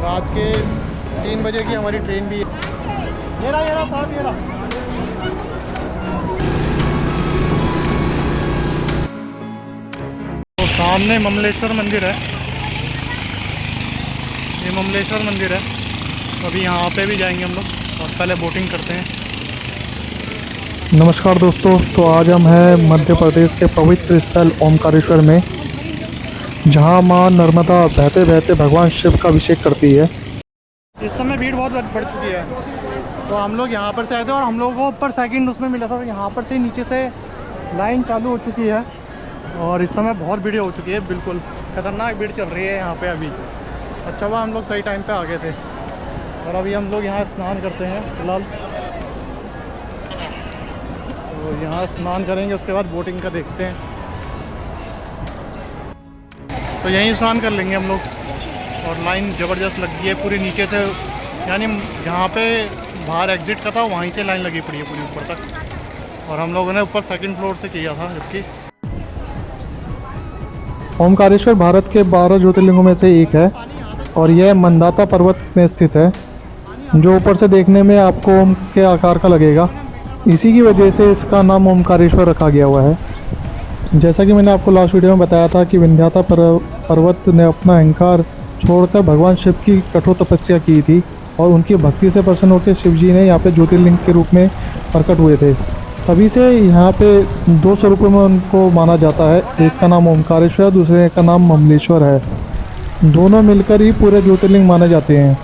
रात के 3 बजे की हमारी ट्रेन भी है। ये रहा साहब, ये रहा। तो सामने ममलेश्वर मंदिर है, ये ममलेश्वर मंदिर है। तो अभी यहाँ पे भी जाएंगे हम लोग और पहले बोटिंग करते हैं। नमस्कार दोस्तों, तो आज हम हैं मध्य प्रदेश के पवित्र स्थल ओमकारेश्वर में, जहां मां नर्मदा बहते बहते भगवान शिव का अभिषेक करती है। इस समय भीड़ बहुत बढ़ चुकी है, तो हम लोग यहाँ पर से आए थे और हम लोगों को ऊपर सेकंड उसमें मिला था। यहाँ पर से नीचे से लाइन चालू हो चुकी है और इस समय बहुत भीड़ हो चुकी है, बिल्कुल ख़तरनाक भीड़ चल रही है यहाँ पे अभी। अच्छा हुआ हम लोग सही टाइम पे आ गए थे। और अभी हम लोग यहाँ स्नान करते हैं फिलहाल। तो यहाँ स्नान करेंगे, उसके बाद बोटिंग का देखते हैं। तो यहीं स्नान कर लेंगे हम लोग। और लाइन ज़बरदस्त लगी है पूरी नीचे से, यानी जहाँ पे बाहर एग्ज़िट का था वहीं से लाइन लगी पड़ी है पूरी ऊपर तक। और हम लोगों ने ऊपर सेकंड फ्लोर से किया था। जबकि ओमकारेश्वर भारत के 12 ज्योतिर्लिंगों में से एक है और यह मंदाता पर्वत में स्थित है, जो ऊपर से देखने में आपको ओम के आकार का लगेगा। इसी की वजह से इसका नाम ओमकारेश्वर रखा गया हुआ है। जैसा कि मैंने आपको लास्ट वीडियो में बताया था कि विंध्याता पर्वत ने अपना अहंकार छोड़कर भगवान शिव की कठोर तपस्या की थी और उनकी भक्ति से प्रसन्न होकर शिव जी ने यहाँ पे ज्योतिर्लिंग के रूप में प्रकट हुए थे। तभी से यहाँ पे 2 स्वरूपों में उनको माना जाता है, एक का नाम ओमकारेश्वर, दूसरे का नाम ममलेश्वर है। दोनों मिलकर ही पूरे ज्योतिर्लिंग माने जाते हैं।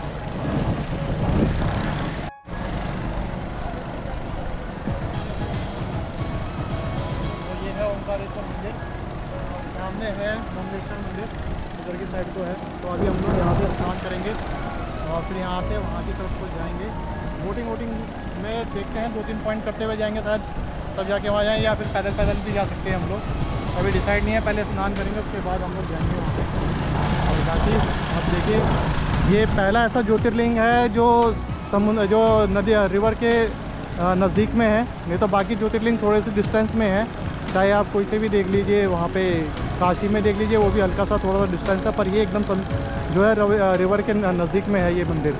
ये है ओमकारेश्वर मंदिर, सामने है ममलेश्वर मंदिर, उधर की साइड को है। तो अभी हम लोग यहाँ पे स्नान करेंगे और फिर यहाँ से वहाँ की तरफ को जाएंगे। बोटिंग में देखते हैं, 2-3 पॉइंट करते हुए जाएंगे शायद, तब जाके वहाँ जाएँ, या फिर पैदल भी जा सकते हैं हम लोग। अभी डिसाइड नहीं है, पहले स्नान करेंगे उसके बाद हम लोग जाएंगे वहाँ पे। और बाकी आप देखिए, ये पहला ऐसा ज्योतिर्लिंग है जो समुद्र, जो नदी रिवर के नज़दीक में है। नहीं तो बाकी ज्योतिर्लिंग थोड़े से डिस्टेंस में है, चाहे आप कोई से भी देख लीजिए, वहाँ पे काशी में देख लीजिए, वो भी हल्का सा थोड़ा सा डिस्टेंस है। पर ये एकदम जो है रिवर के नज़दीक में है ये मंदिर।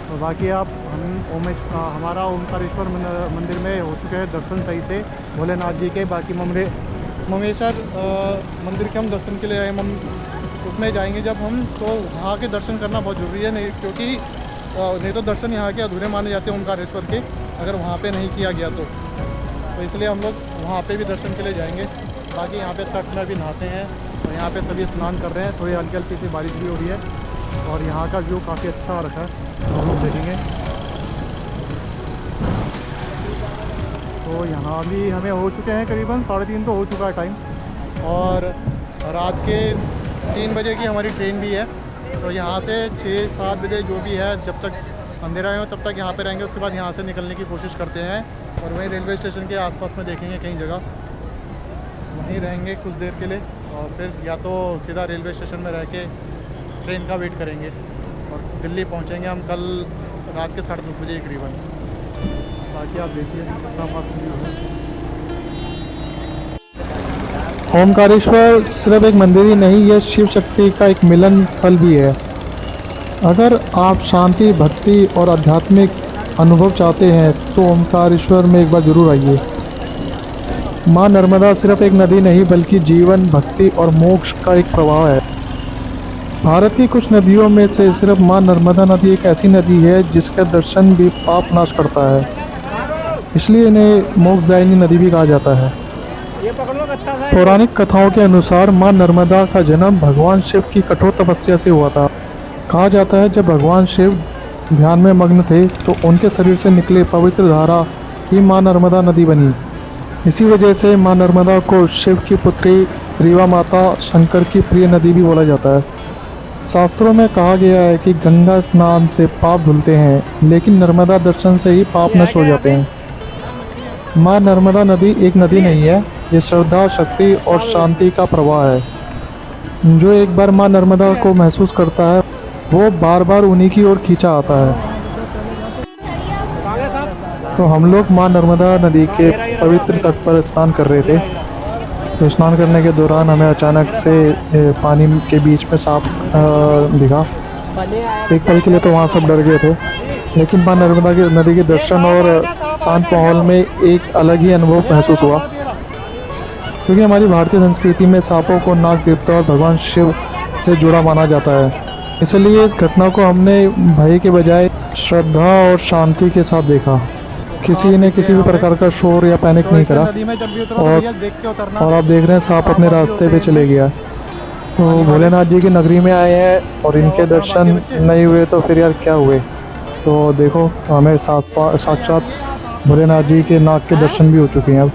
तो बाकी आप हमारा ओमकारेश्वर मंदिर में हो चुके हैं दर्शन सही से भोलेनाथ जी के। बाकी ममेश्वर मंदिर के हम दर्शन के लिए आए, उसमें जाएंगे जब हम, तो वहाँ के दर्शन करना बहुत ज़रूरी है, नहीं क्योंकि नहीं तो दर्शन यहाँ के अधूरे माने जाते हैं ओमकारेश्वर के, अगर वहाँ पे नहीं किया गया तो इसलिए हम लोग वहाँ पे भी दर्शन के लिए जाएंगे। बाकी यहाँ पे तट में भी नहाते हैं और यहाँ पे सभी स्नान कर रहे हैं। थोड़ी हल्की हल्की सी बारिश भी हो रही है और यहाँ का व्यू काफ़ी अच्छा रखा है, तो हम लोग देखेंगे। तो यहाँ भी हमें हो चुके हैं करीबन 3:30 तो हो चुका है टाइम। और रात के 3 बजे की हमारी ट्रेन भी है। तो यहाँ से 6-7 बजे जो भी है, जब तक अंधेरा हो तब तक यहाँ पे रहेंगे। उसके बाद यहाँ से निकलने की कोशिश करते हैं और वहीं रेलवे स्टेशन के आसपास में देखेंगे कहीं जगह, वहीं रहेंगे कुछ देर के लिए और फिर या तो सीधा रेलवे स्टेशन में रह के ट्रेन का वेट करेंगे और दिल्ली पहुँचेंगे हम कल रात के 10:30 बजे करीबन। बाकी आप देखिए कितना मस्त व्यू है। ओमकारेश्वर सिर्फ एक मंदिर ही नहीं, यह शिव शक्ति का एक मिलन स्थल भी है। अगर आप शांति, भक्ति और आध्यात्मिक अनुभव चाहते हैं तो ओमकारेश्वर में एक बार ज़रूर आइए। माँ नर्मदा सिर्फ एक नदी नहीं, बल्कि जीवन, भक्ति और मोक्ष का एक प्रवाह है। भारत की कुछ नदियों में से सिर्फ माँ नर्मदा नदी एक ऐसी नदी है जिसका दर्शन भी पाप नाश करता है, इसलिए इन्हें मोक्षदायिनी नदी भी कहा जाता है। पौराणिक कथाओं के अनुसार माँ नर्मदा का जन्म भगवान शिव की कठोर तपस्या से हुआ था। कहा जाता है जब भगवान शिव ध्यान में मग्न थे तो उनके शरीर से निकले पवित्र धारा ही माँ नर्मदा नदी बनी। इसी वजह से माँ नर्मदा को शिव की पुत्री, रीवा माता, शंकर की प्रिय नदी भी बोला जाता है। शास्त्रों में कहा गया है कि गंगा स्नान से पाप धुलते हैं, लेकिन नर्मदा दर्शन से ही पाप नष्ट हो जाते हैं। माँ नर्मदा नदी एक नदी नहीं है, ये श्रद्धा, शक्ति और शांति का प्रवाह है। जो एक बार माँ नर्मदा को महसूस करता है वो बार बार उन्हीं की ओर खींचा आता है। तो हम लोग माँ नर्मदा नदी के पवित्र तट पर स्नान कर रहे थे। तो स्नान करने के दौरान हमें अचानक से पानी के बीच में सांप दिखा। एक पल के लिए तो वहाँ सब डर गए थे, लेकिन मां नर्मदा की नदी के दर्शन और शांत माहौल में एक अलग ही अनुभव महसूस हुआ। क्योंकि हमारी भारतीय संस्कृति में सांपों को नाग देवता और भगवान शिव से जुड़ा माना जाता है, इसलिए इस घटना को हमने भय के बजाय श्रद्धा और शांति के साथ देखा। किसी ने किसी भी प्रकार का शोर या पैनिक नहीं करा। नदी में जब भी उतरो तो और भैया देख के उतरना। और आप देख रहे हैं सांप अपने रास्ते पे चले गया। तो भोलेनाथ जी की नगरी में आए हैं और इनके दर्शन नहीं हुए तो फिर यार क्या हुए। तो देखो हमें साक्षात भोलेनाथ जी के नाग के दर्शन भी हो चुके हैं अब।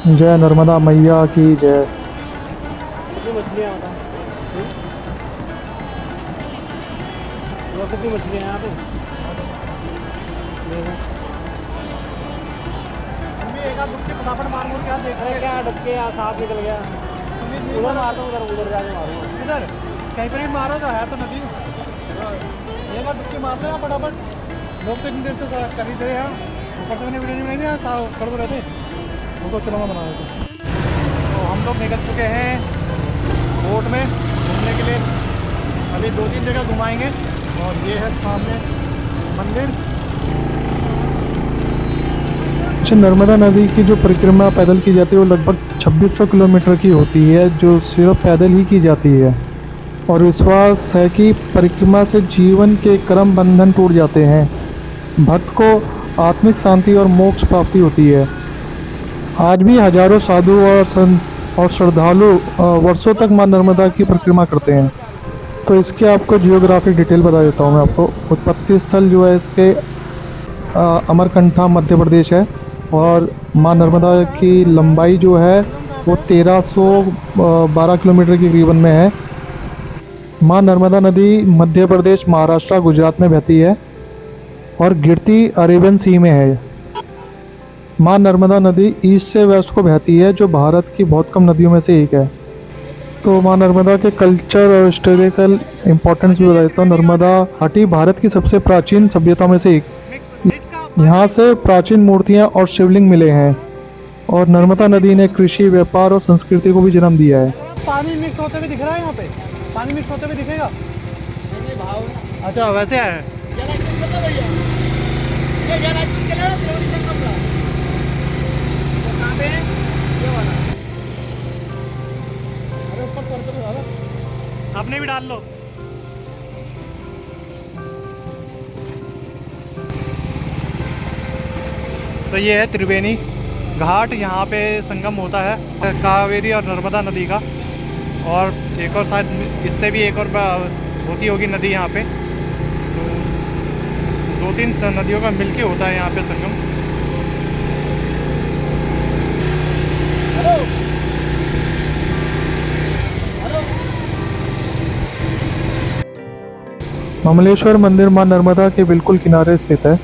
जय नर्मदा मैया की जय। कितनी मछलियाँ यहाँ पे एक आध डुबकी फटाफट मार मुर के देख रहे क्या डबके यहाँ सांप निकल गया उधर मारता हूँ उधर जाके मारूंगा इधर कहीं पर भी मारो तो है तो नदी एक आध डुबकी मार लो यहाँ फटाफट। लोग तो इतनी देर से कर ही थे यहाँ ऊपर से मैंने वीडियो नहीं बनाई ना कर दो रहते उनको चलो मैं बना देता। तो हम लोग निकल चुके हैं बोट में घूमने के लिए। अभी 2-3 जगह घुमाएंगे और ये है सामने मंदिर। अच्छा, नर्मदा नदी की जो परिक्रमा पैदल की जाती है वो लगभग 2600 किलोमीटर की होती है, जो सिर्फ पैदल ही की जाती है। और विश्वास है कि परिक्रमा से जीवन के कर्म बंधन टूट जाते हैं, भक्त को आत्मिक शांति और मोक्ष प्राप्ति होती है। आज भी हजारों साधु और संत और श्रद्धालु वर्षों तक मां नर्मदा की परिक्रमा करते हैं। तो इसके आपको जियोग्राफिक डिटेल बता देता हूँ मैं आपको। उत्पत्ति स्थल जो है इसके अमरकंटक मध्य प्रदेश है और मां नर्मदा की लंबाई जो है वो 1312 किलोमीटर के करीबन में है। मां नर्मदा नदी मध्य प्रदेश, महाराष्ट्र, गुजरात में बहती है और गिरती अरेबियन सी में है। मां नर्मदा नदी ईस्ट से वेस्ट को बहती है, जो भारत की बहुत कम नदियों में से एक है। तो मां नर्मदा के कल्चर और हिस्टोरिकल इम्पोर्टेंस भी बता देता हूँ। नर्मदा घाटी भारत की सबसे प्राचीन सभ्यता में से एक। यहाँ से प्राचीन मूर्तियाँ और शिवलिंग मिले हैं और नर्मदा नदी ने कृषि, व्यापार और संस्कृति को भी जन्म दिया है। पानी मिक्स होते हुए दिख रहा है यहाँ पे, पानी मिक्स होते हुए दिखेगा। अच्छा वैसे है। अरे ऊपर सर पे तो ज्यादा आपने भी डाल लो। तो ये है त्रिवेणी घाट, यहाँ पे संगम होता है कावेरी और नर्मदा नदी का। और एक और शायद इससे भी एक और होती होगी नदी यहाँ पे। तो 2-3 नदियों का मिलके होता है यहाँ पे संगम। ममलेश्वर मंदिर मां नर्मदा के बिल्कुल किनारे स्थित है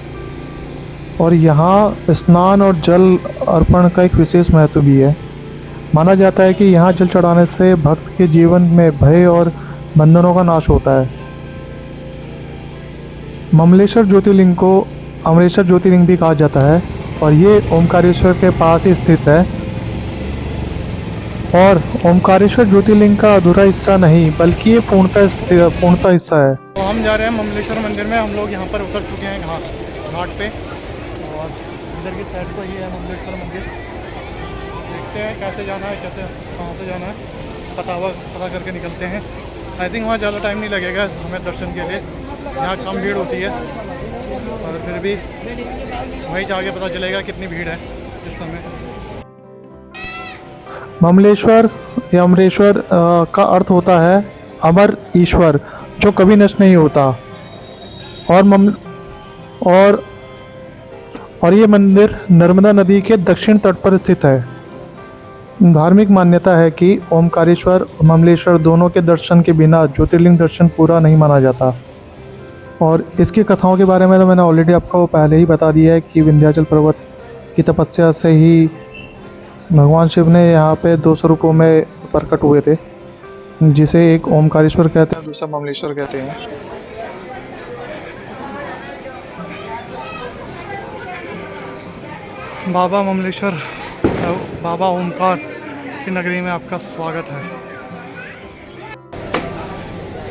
और यहाँ स्नान और जल अर्पण का एक विशेष महत्व भी है। माना जाता है कि यहाँ जल चढ़ाने से भक्त के जीवन में भय और बंधनों का नाश होता है। ममलेश्वर ज्योतिर्लिंग को अमलेश्वर ज्योतिर्लिंग भी कहा जाता है और ये ओमकारेश्वर के पास ही स्थित है। और ओमकारेश्वर ज्योतिर्लिंग का अधूरा हिस्सा नहीं बल्कि ये पूर्णतः हिस्सा है। तो हम जा रहे हैं ममलेश्वर मंदिर में। हम लोग यहाँ पर उतर चुके हैं घाट पे और इधर की साइड को ये है ममलेश्वर मंदिर। देखते हैं कैसे जाना है, कैसे कहाँ से जाना है, पता करके निकलते हैं। आई थिंक वहाँ ज़्यादा टाइम नहीं लगेगा हमें दर्शन के लिए, यहाँ कम भीड़ होती है। और फिर भी वहीं जाके पता चलेगा कितनी भीड़ है इस समय। ममलेश्वर या अमरेश्वर का अर्थ होता है अमर ईश्वर, जो कभी नष्ट नहीं होता। और ये मंदिर नर्मदा नदी के दक्षिण तट पर स्थित है। धार्मिक मान्यता है कि ओमकारेश्वर और ममलेश्वर दोनों के दर्शन के बिना ज्योतिर्लिंग दर्शन पूरा नहीं माना जाता। और इसकी कथाओं के बारे में तो मैंने ऑलरेडी आपको पहले ही बता दिया है कि विंध्याचल पर्वत की तपस्या से ही भगवान शिव ने यहाँ पे 2 स्वरूपों में प्रकट हुए थे, जिसे एक ओमकारेश्वर कहते हैं, दूसरा ममलेश्वर कहते हैं। बाबा ममलेश्वर, बाबा ओमकार की नगरी में आपका स्वागत है।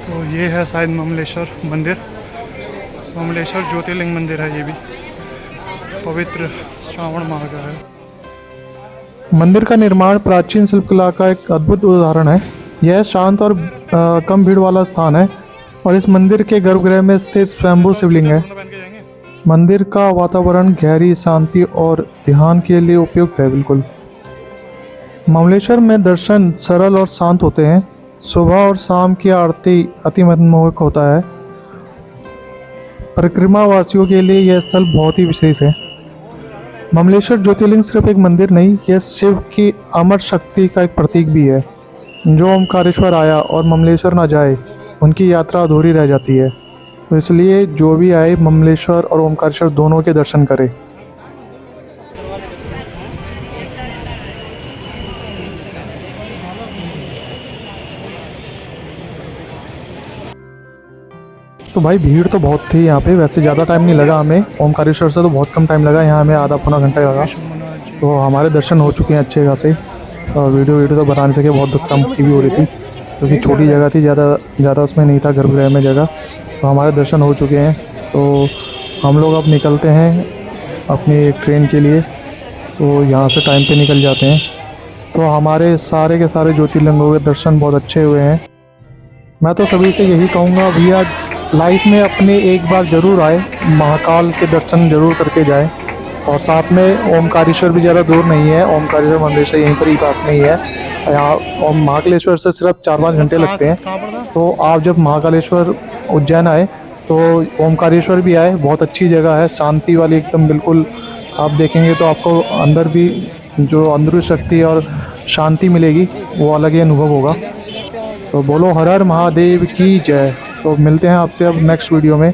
तो ये है शायद ममलेश्वर मंदिर, ममलेश्वर ज्योतिर्लिंग मंदिर है ये भी, पवित्र श्रावण माह का है। मंदिर का निर्माण प्राचीन शिल्पकला का एक अद्भुत उदाहरण है। यह शांत और कम भीड़ वाला स्थान है और इस मंदिर के गर्भगृह में स्थित स्वयंभू शिवलिंग है। पहन के जाएंगे। मंदिर का वातावरण गहरी शांति और ध्यान के लिए उपयुक्त है। बिल्कुल ममलेश्वर में दर्शन सरल और शांत होते हैं। सुबह और शाम की आरती अति मनमोहक होता है। परिक्रमा वासियों के लिए यह स्थल बहुत ही विशेष है। ममलेश्वर ज्योतिर्लिंग सिर्फ एक मंदिर नहीं, यह शिव की अमर शक्ति का एक प्रतीक भी है। जो ओमकारेश्वर आया और ममलेश्वर ना जाए, उनकी यात्रा अधूरी रह जाती है। तो इसलिए जो भी आए ममलेश्वर और ओमकारेश्वर दोनों के दर्शन करे। तो भाई भीड़ तो बहुत थी यहाँ पे। वैसे ज़्यादा टाइम नहीं लगा हमें, ओमकारेश्वर से तो बहुत कम टाइम लगा, यहाँ हमें आधा पौना घंटा लगा। तो हमारे दर्शन हो चुके हैं अच्छे खासे। और वीडियो तो बनाने से बहुत धक्का मुक्की भी हो रही थी, क्योंकि छोटी जगह थी, ज़्यादा उसमें नहीं था गर्भगृह में जगह। तो हमारे दर्शन हो चुके हैं। तो हम लोग अब निकलते हैं अपनी ट्रेन के लिए। तो यहाँ से टाइम पे निकल जाते हैं। तो हमारे सारे के सारे ज्योतिर्लिंगों के दर्शन बहुत अच्छे हुए हैं। मैं तो सभी से यही कहूँगा, भैया लाइफ में अपने एक बार ज़रूर आए, महाकाल के दर्शन ज़रूर करके जाए। और साथ में ओमकारेश्वर भी ज़्यादा दूर नहीं है, ओमकारेश्वर मंदिर से यहीं पर ही पास में ही है। यहाँ महाकालेश्वर से सिर्फ 4-5 घंटे लगते हैं। तो आप जब महाकालेश्वर उज्जैन आए तो ओमकारेश्वर भी आए, बहुत अच्छी जगह है, शांति वाली एकदम बिल्कुल। आप देखेंगे तो आपको अंदर भी जो अंदरूनी शक्ति और शांति मिलेगी, वो अलग ही अनुभव होगा। तो बोलो हर हर महादेव की जय। तो मिलते हैं आपसे अब नेक्स्ट वीडियो में।